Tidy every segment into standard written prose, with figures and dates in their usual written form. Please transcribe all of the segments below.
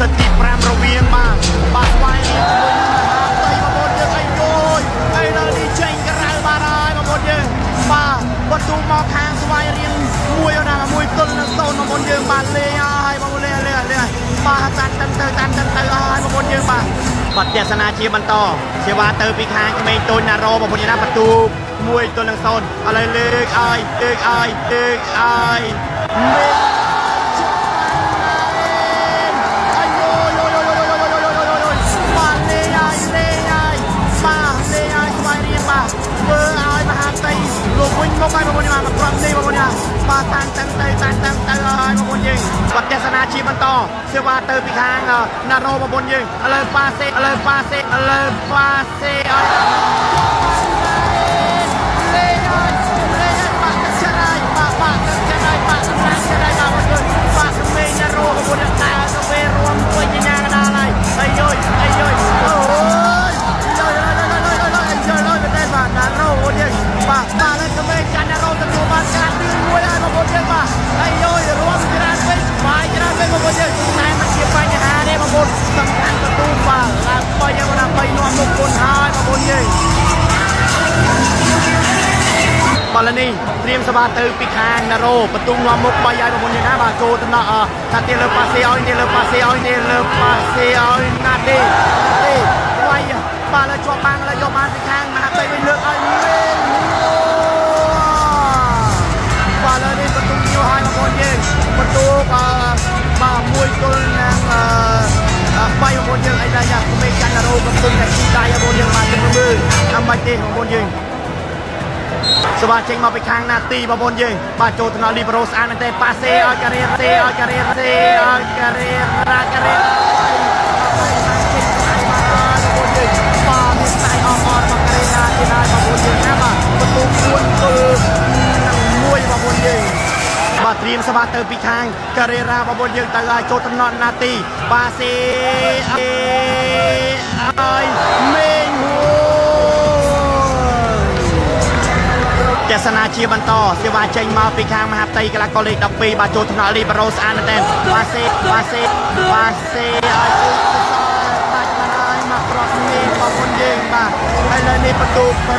សតទី5រវាងបាទស្វាយរៀងជាមួយនឹងមហាផ្ទៃបងប្អូនយើងអាយនេះចេញក្រៅបាទហើយបងប្អូនយើងបាទបន្ទូមកខាងស្វាយរៀងមួយណាមួយទល់នឹង0បងប្អូនយើងបាទលេងហើយបងប្អូនលេងបាទតាន់ទៅហើយបងប្អូនយើងបាទទស្សនាជាបន្តសេវាទៅពីខាងក្មេងតូចណារ៉ូបងប្អូនណាបន្ទូមួយទល់នឹង0ឥឡូវលើកឲ្យមេលោកវិញមកហើយបងប្អូនមកប្រំនេះបងប្អូនបាទតាំងទៅហើយបងប្អូនយើងបាទទស្សនាជាបន្តសេវាទៅពីខាងណារ៉ូបងប្អូនយើងឥឡូវប៉ាសេឲ្យបាល់នេះត្រៀមសបាទៅពីខាងណារ៉ូបន្ទុងនាំមុខ3ឲ្យបងប្អូនយើងណាបាទចូលទៅដល់ថាទៀតលើប៉ាសេឲ្យណាទេវាយបាល់ជាប់បាំងហើយយកបានពីខាងមហាផ្ទៃវិញលើកឲ្យបាល់នេះបន្ទុងយកឲ្យបងប្អូនយើងបន្ទុកបាទមួយទល់នឹង3បងប្អូនយើងអីដែរយ៉ាក្មេងចាន់ណារ៉ូកំពុងតែជីដៃបងប្អូនយើងបានទៅមើលអំបាច់ទេបងប្អូនយើងសបាចេញមកពីខាងណាទីបងប្អូនយើងបាទចូលទៅដល់លីបរ៉ូស្អាតមែនទេប៉ាសេឲ្យការ៉េបាទត្រៀមសបាទៅពីខាងការ៉េរ៉ាបងប្អូនយើងទៅឲ្យចូលតំណត់ណាទីប៉ាសេឲ្យមេងទស្សនាជាបន្តសេវាចេញមកពីខាងមហាផ្ទៃកីឡាករលេខ12បាទចូលថ្នាក់លីបរ៉ូស្អាតមែនទែនប៉ាសេឲ្យជួយបាច់ហើយមកប្រត់នេះបងប្អូនយើងបាទហើយលើនេះបន្ទូ5ប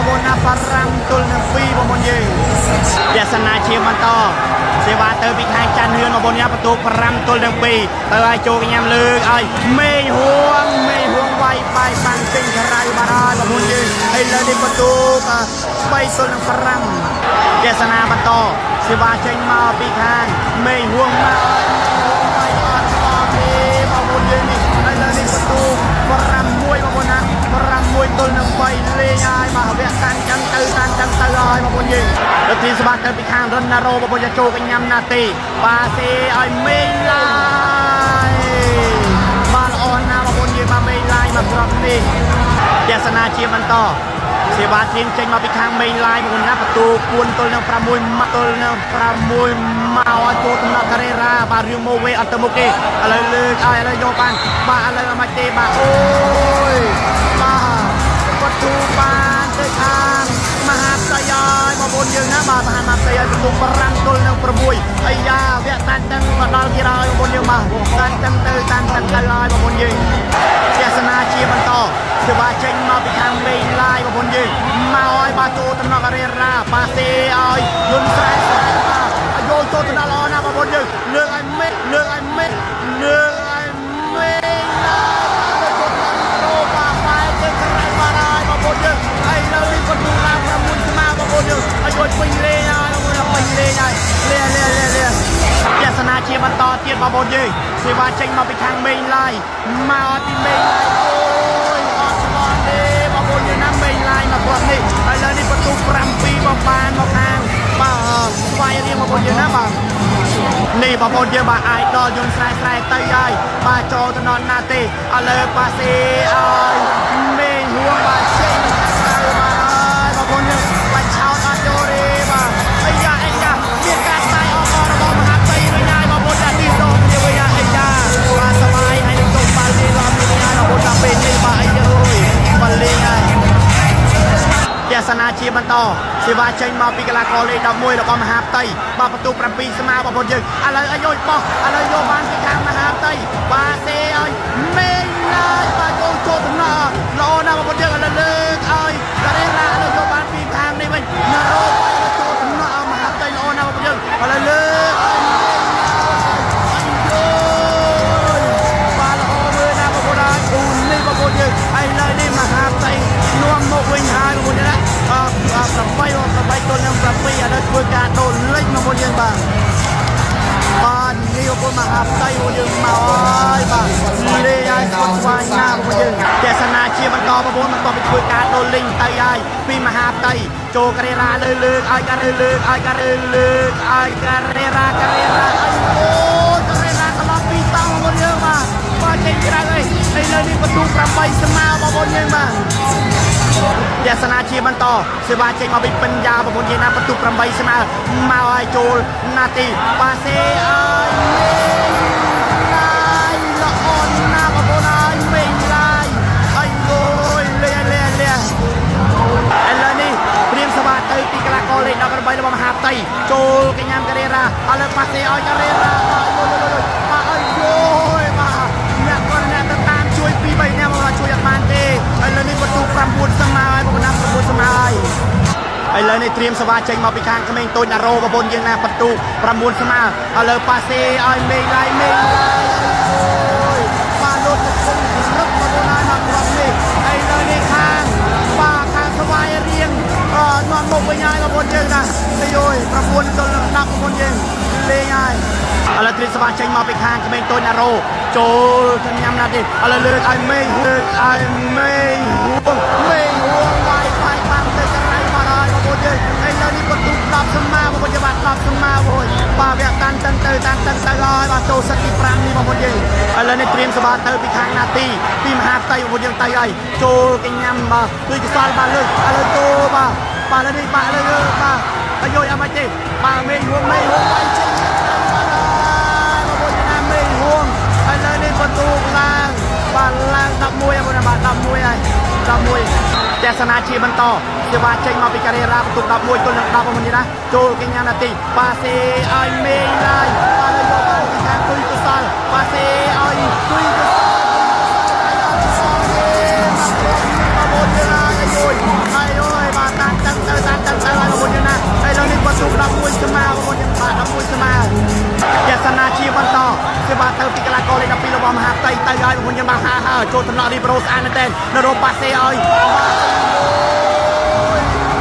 ងប្អូនណា5ទល់នឹង2បងប្អូនយើងទស្សនាជាបន្តសេវាទៅពីខាងចាន់ហឿនបងប្អូនណាបន្ទូ5ទល់នឹង2ទៅឲ្យចូលកញ្ញាំលើកឲ្យមេហួងវាយបាយបាំងចេញក្រៅបាទហើយបងប្អូនយើងហើយលើនេះបន្ទូ3ទល់នឹង5ទស្សនាបន្តសេវាចេញមកពីខាងមេហួងមកបាយអត់ស្គាល់ទេបងប្អូនយើងនេះហើយលើនេះបន្ទូ6បងប្អូនណា6ទល់នឹង3លេងហើយមកវគ្គតាំងចឹងទៅហើយបងប្អូនយើងដល់ទីស្បាទៅពីខាងរនណារ៉ូបងប្អូនจะចូលកញ្ញាំណាទេប៉ាសេឲ្យមេងឡាយបាទល្អណាស់បងប្អូនយើងមកមេងឡាយមកប្រត់នេះទស្សនាជាបន្តសេវាទៀងចេញមកពីខាងមេងឡាយបងប្អូនណាបន្ទូ4ទល់នឹង6មកទល់នឹង6មកឲ្យចូលដំណក់ការ៉េរ៉ាបាទរឿងម៉ូវេអត់ទៅមុខទេឥឡូវលើកឲ្យឥឡូវយកបានបាទឥឡូវមិនទេបាទអូយបាទបន្ទូបានទៅខាងមហាផ្ទៃហើយបងប្អូនយើងណាបាទមហាផ្ទៃឲ្យបន្ទូ5ទល់នឹង6អាយ៉ាវគ្គតាំងមកដល់ទៀតហើយបងប្អូនយើងបាទតាំងទៅហើយបងប្អូនយើងទស្សនាជាបន្តសេវាចេញមកពីខាងមេងឡាយបងប្អូនយើងមកឲ្យបាទចូលដំណក់ការ៉េរ៉ាប៉ាសេឲ្យយន្តស្រែបាទយកចូលដំណក់ល្អណាស់បងប្អូនយើងលើកឲ្យមេងឡាយបាទចូលដំណក់រ៉ូបាទបាយទៅក្រៅបាទហើយបងប្អូនយើងហើយនៅនេះបន្ទូឡើង6ស្មើបងប្អូនយើងឲ្យយកពេញលេងហើយបងប្អូនពេញលេងហើយលេទស្សនាជាបន្តទៀតបងប្អូនយើងសេវាចេញមកពីខាងមេងឡាយមកពីមេងឡាយបងប្អូនយើងណាមេងឡាយមកគាត់នេះហើយលើនេះបន្ទូ7បងបានមកខាងបាទស្វាយរៀងបងប្អូនយើងណាបាទនេះបងប្អូនយើងបាទអាយដល់យំស្រែទៅហើយបាទចូលទៅដល់ណាទេឥឡូវប៉ាសេឲ្យមេងហួងបាទចេញទៅបាទហើយបងប្អូនយើងបាច់ឆោតអត់ចូលទេបាទអាយ៉ាមានការស្ដាយអបរបស់មហាផ្ទៃវិញហើយបងប្អូនទីរងគ្នាវិញអាយ៉ាបាទសបាយហើយនឹងចូលបាល់លេងឡំវិញហើយបងប្អូនដល់ពេលនេះបាទអាយអើយបាល់លេងហើយទស្សនាជា ជាបន្តសេវាចេញមកពីកីឡាករលេខ11របស់មហាផ្ទៃបាទបន្ទុក7ស្មើបងប្អូនយើងឥឡូវឲ្យយកបោះឥឡូវយកបានពីខាងមហាផ្ទៃបាទសេឲ្យមេឡាយបាទចូលដំណើរល្អណាស់បងប្អូនយើងឥឡូវលើកឲ្យការ៉េរ៉ាឥឡូវយកបានពីខាងនេះវិញណារ៉ូចូលដំណើរមហាផ្ទៃល្អណាស់បងប្អូនយើងឥឡូវលើកហើយឡើយនេះមហាផ្ទៃនាំមកវិញហើយបងប្អូនណា8ទល់នឹង7ឥឡូវធ្វើការដូរលេខមកបងប្អូនយើងបាទនេះបងប្អូនមហាផ្ទៃបងយើងមកហើយបាទលេខឲ្យស្គាល់ស្វាយណាបងប្អូនយើងទស្សនាជាបន្តបងប្អូនបន្តពីធ្វើការដូរលេខទៅហើយពីមហាផ្ទៃចូលការ៉េរ៉ាលើកឲ្យការ៉េលើកឲ្យការ៉េលើកឲ្យការ៉េរ៉ាឲ្យអូការ៉េរ៉ាត្រឡប់ពីតង់បងប្អូនយើងបាទចេញក្រៅហើយលើនេះបន្ទុក8ស្មើបងប្អូនយើងបាទទស្សនាជាបន្តសេវាចេញមកពីបញ្ញាបងប្អូនយើងណាបន្ទុក8ស្មើមកឲ្យចូលនាទីបាសេឲ្យឡាយល្អណាស់បងប្អូនឲ្យមេឡាយឲ្យលុយលះឥឡូវនេះព្រៀងសេវាទៅទីកីឡាករលេខ18របស់មហាផ្ទៃចូលកញ្ញាការ៉េរ៉ាឥឡូវបាសេឲ្យការ៉េរ៉ាបាទឲ្យលុយបាទអ្នកគាត់អ្នកទៅតាមជួយពី3អ្នកមកជួយអត់បានទេឥឡូវនេះបន្ទុក9ស្មើហើយបងប្អូនណា9ស្មើហើយឥឡូវនេះត្រៀមសេវាចេញមកពីខាងក្មេងតូចណារ៉ូបងប្អូនយើងណាបន្ទុក9ស្មើឥឡូវប៉ាសេឲ្យមេឡាយបាទលោតទៅគុំរឹកបងប្អូនណាមកក្រុមនេះឥឡូវនេះខាងស្វាយរៀងនាំមកវិញហើយបងប្អូនយើងណាទៅយយ9ទល់នឹង10បងប្អូនយើងលេងហើយឥឡូវត្រៀមសេវាចេញមកពីខាងក្មេងតូចណារ៉ូចូលខ្ញុំញ៉ាំណាស់ទេឥឡូវលើកឲ្យមេហួងវាយបាំងទៅកន្លែងមកហើយបងប្អូនយើងឥឡូវនេះបន្ទុក10ស្មើបងប្អូនយើងបាទ10ស្មើវិញបាទវាតាន់ទៅហើយបាទចូលសិតទី5នេះបងប្អូនយើងឥឡូវនេះត្រៀមសេវាទៅពីខាងនាទីពីមហាផ្ទៃបងប្អូនយើងទៅហើយចូលគេញ៉ាំបាទគឺកសលបាទលើកឥឡូវចូលបាទលើនេះបាទលើបាទឲ្យយកអត់មកទេបាទមេហួងវាយចេញឥឡូវនេះបន្ទុកឡើងបាទឡើង11បងប្អូនបាទ11ហើយ11ទស្សនាជាបន្តសេវាចេញមកពីការ៉េរ៉ាបន្ទុក11ទល់នឹង10បងប្អូនណាចូលកញ្ញានាទីបាសេឲ្យមេឡាយបាទយកបានពីខាងទុយកសលបាសេឲ្យទុយកសលបងប្អូនណាហើយបាទតាំងទៅបងប្អូនណាឥឡូវនេះបន្ទុក11ស្មើបងប្អូនបាទ11ស្មើទស្សនាជាបន្តសេវាទៅពីកីឡាករលេខ12របស់មហាផ្ទៃទៅហើយបងប្អូនយើងបានហាចូលតំណក់រីប្រូស្អាតមែនទែននៅរកប៉ាសេឲ្យ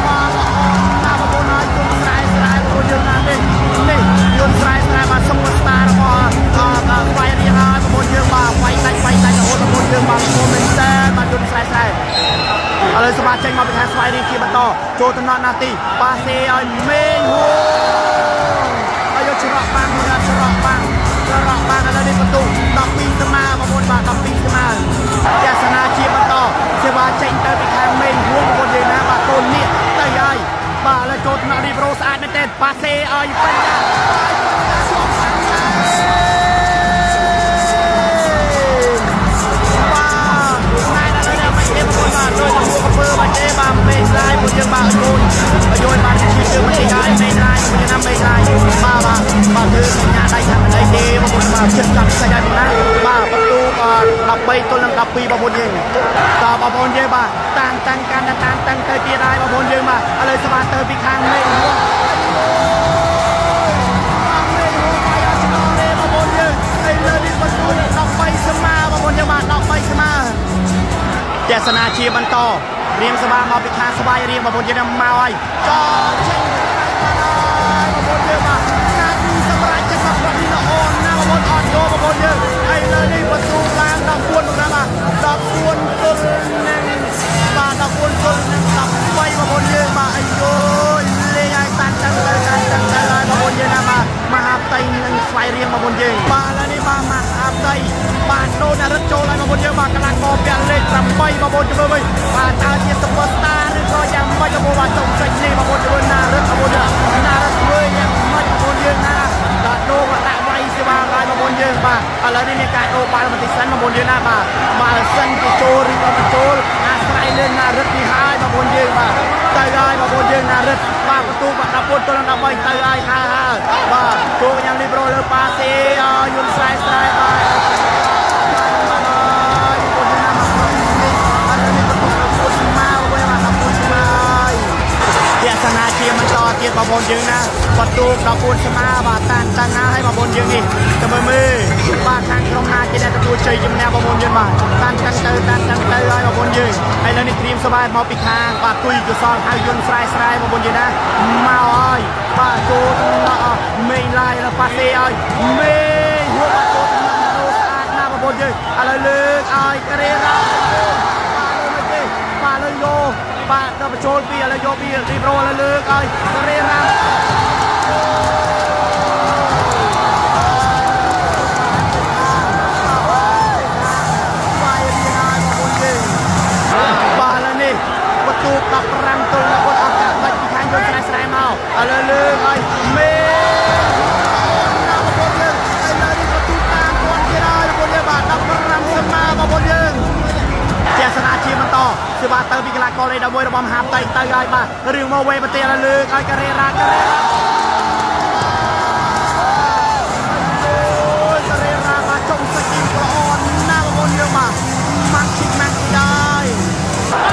បាទបងប្អូនហើយគុំស្រែបងប្អូនយើងណានេះយន្តស្រែបាទសុំស្តាររបស់ស្វ័យរៀងហើយបងប្អូនយើងបាទវាយដាច់រហូតបងប្អូនយើងបាទគុំមែនទែនបាទយន្តស្រែឥឡូវសេវាចេញមកពីខាងស្វ័យរៀងជាបន្តចូលតំណក់នាទីប៉ាសេឲ្យមេហួងហើយយកច្រកបាំងឥឡូវនេះបន្ទុក12ស្មើបងប្អូនបាទ12ស្មើទស្សនាជាបន្តសេវាចេញទៅពីខាងមេហួងបងប្អូនយើងណាបាទកូននេះទៅហើយបាទឥឡូវចូលថ្នាក់រីប្រូស្អាតមែនទេប៉ាសេឲ្យបញ្ញាបាទទេបាទមេឡាយមួយយើងបាទយល់បាទជាជឿមិនទេហើយមេឡាយមួយណាមេឡាយបាទគឺសញ្ញាដៃថាមិនអីទេបងប្អូនបាទចិត្តចាប់ស្អីហើយបងណាបាទបន្ទូ13ទល់នឹង12បងប្អូនយើងតបងប្អូនយើងបាទតាំងទៅទៀតហើយបងប្អូនយើងបាទឥឡូវស្វាទៅពីខាងមេហួងបងប្អូនយើងឥឡូវនេះបន្ទូ13ស្មើបងប្អូនយើងបាទ13ស្មើទស្សនាជាបន្តរៀងសបាមកពីខាងស្វាយរៀងបងប្អូនយើងមកហើយចោលចេញបងប្អូនយើងបាទការទីសម្រាប់ចិត្តរបស់គាត់នេះល្អណាស់បងប្អូនអត់យកបងប្អូនយើងឥឡូវនេះបន្ទូឡើង14បងប្អូនបាទ14ទល់នឹងបាទ14ទល់នឹង13បងប្អូនយើងបាទអាយុលេងឲ្យតាន់ទៅហើយបងប្អូនយើងណាបាទមហាផ្ទៃនឹងស្វាយរៀងបងប្អូនយើងបាទឥឡូវនេះបាទមហាផ្ទៃបាទដូនរត់ចូលហើយបងប្អូនយើងបាទកន្លងកពាក់លេខ8បងប្អូនជួយវិញបាទតើជា Superstar ឬក៏យ៉ាងម៉េចបងប្អូនបាទចុងចេញនេះបងប្អូនជួយណារត់បងប្អូនណារត់ធ្វើយ៉ាងម៉េចបងប្អូនយើងណាបាទដូនដាក់វាយសេវាហើយបងប្អូនយើងបាទឥឡូវនេះមានការដូរបាល់បន្តិចសិនបងប្អូនយើងណាបាទបើសិនគេចូលឬក៏មិនចូលអាស្រ័យលើណារត់នេះហើយបង ប្អូនយើងបាទទៅហើយបងប្អូនយើងណារឹតបាទបន្ទូបាក់ដល់ពុតទល់នឹង13ទៅហើយហើយបាទគោកញ្ញាលីប្រូលើប៉ាសេយន្តស្រែស្រែបាទទស្សនាជាបន្តទៀតបងប្អូនយើងណាបន្ទូ14ស្មាបាទតានតាំងណាឲ្យបងប្អូនយើងនេះទៅមើលបាទខាងក្រុមណាជាអ្នកទទួលជ័យជំនះបងប្អូនយើងបាទតានតាំងទៅឲ្យបងប្អូនយើងហើយនៅនេះត្រៀមសបាយមកពីខាងបាទទុយកសលហៅយន្តស្រែស្រែបងប្អូនយើងណាមកហើយបាទចូលដល់មេងឡាយแล้วប៉ាសេឲ្យមេងហួរបាទចូលទៅស្អាតណាបងប្អូនយើងឥឡូវលើកឲ្យការ៉េរ៉ាបាទលើយោបាទដល់បញ្ចូលពីឥឡូវយកពីរីប្រូឥឡូវលើកឲ្យការ៉េរ៉ាបាទឥឡូវនេះបន្ទូ15ទល់នៅគាត់អត់កាត់បាច់ពីខាងយន្តស្រែស្រែមកឥឡូវលើកឲ្យមេណាបងប្អូនយើងឥឡូវនេះបន្ទូតាមគាត់ទៀតហើយបងប្អូនយើងបាទ15ស្មាបងប្អូនយើងជាសនាជាបន្តសេវាទៅពីកីឡាករលេខ11របស់មហាផ្ទៃទៅហើយបាទរឿងមកវេប្រទេសលើកឲ្យការ៉េរ៉ាការ៉េរ៉ាបាទចុងសាច់ទីប្រអនណាបងប្អូនយើងបាទម៉ាក់ឈិកម៉ាក់ដែរ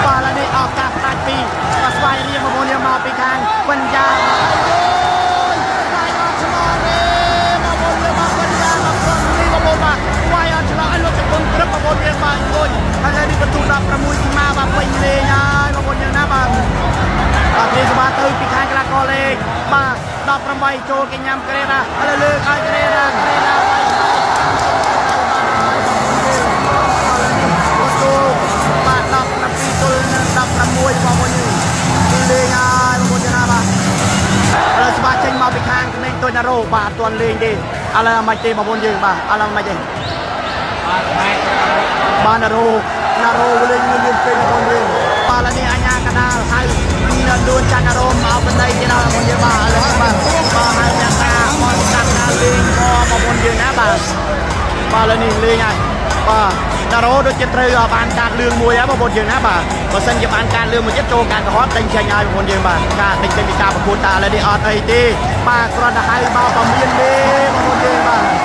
បាទឥឡូវនេះឱកាសផ្ដាច់ពីបាទស្វ័យរៀងបងប្អូនយើងមកពីខាងបញ្ញាបាទអត់ឆ្លោះទេបងប្អូនយើងមកបញ្ញាមកគាត់នេះបងប្អូនបាទស្វ័យអត់ឆ្លោះឲ្យលោកជង្គង់ព្រឹកបងប្អូនយើងបាទអង្គុយហើយនេះបន្ទូ16ស្មាបាទពេញលេងហើយបងប្អូនយើងណាបាទនេះសមាទៅពីខាងកីឡាករលេខបាទ18ចូលគេញ៉ាំការ៉េរ៉ាឥឡូវលើកឲ្យការ៉េរ៉ាបាយបាទ17ទល់នឹង16បងប្អូនយើងលេងហើយបងប្អូនយើងណាបាទឥឡូវស្វាចេញមកពីខាងក្មេងទុយណារ៉ូបាទអត់ទាន់លេងទេឥឡូវមិនទេបងប្អូនយើងបាទឥឡូវមិនទេបាទណារ៉ូលេងមានពេញបងប្អូនយើងបាទឥឡូវនេះអញ្ញាកដាលហៅលួនចាន់ណារ៉ូមកបណ្ដៃទៀតដល់បងប្អូនយើងបាទឥឡូវបាទហៅអ្នកតាបនកាត់ណាលេងបងប្អូនយើងណាបាទឥឡូវនេះលេងហើយបាទណារ៉ូដូចជាត្រូវបានកាត់លឿងមួយហើយបងប្អូនយើងណាបាទបើសិនជាបានកាត់លឿងមួយទៀតចូលការកុហកដេញចេញហើយបងប្អូនយើងបាទការដេញចេញពីការប្រកួតតាឥឡូវនេះអត់អីទេបាទគ្រាន់តែហៅមកក៏មានទេបងប្អូនយើងបាទ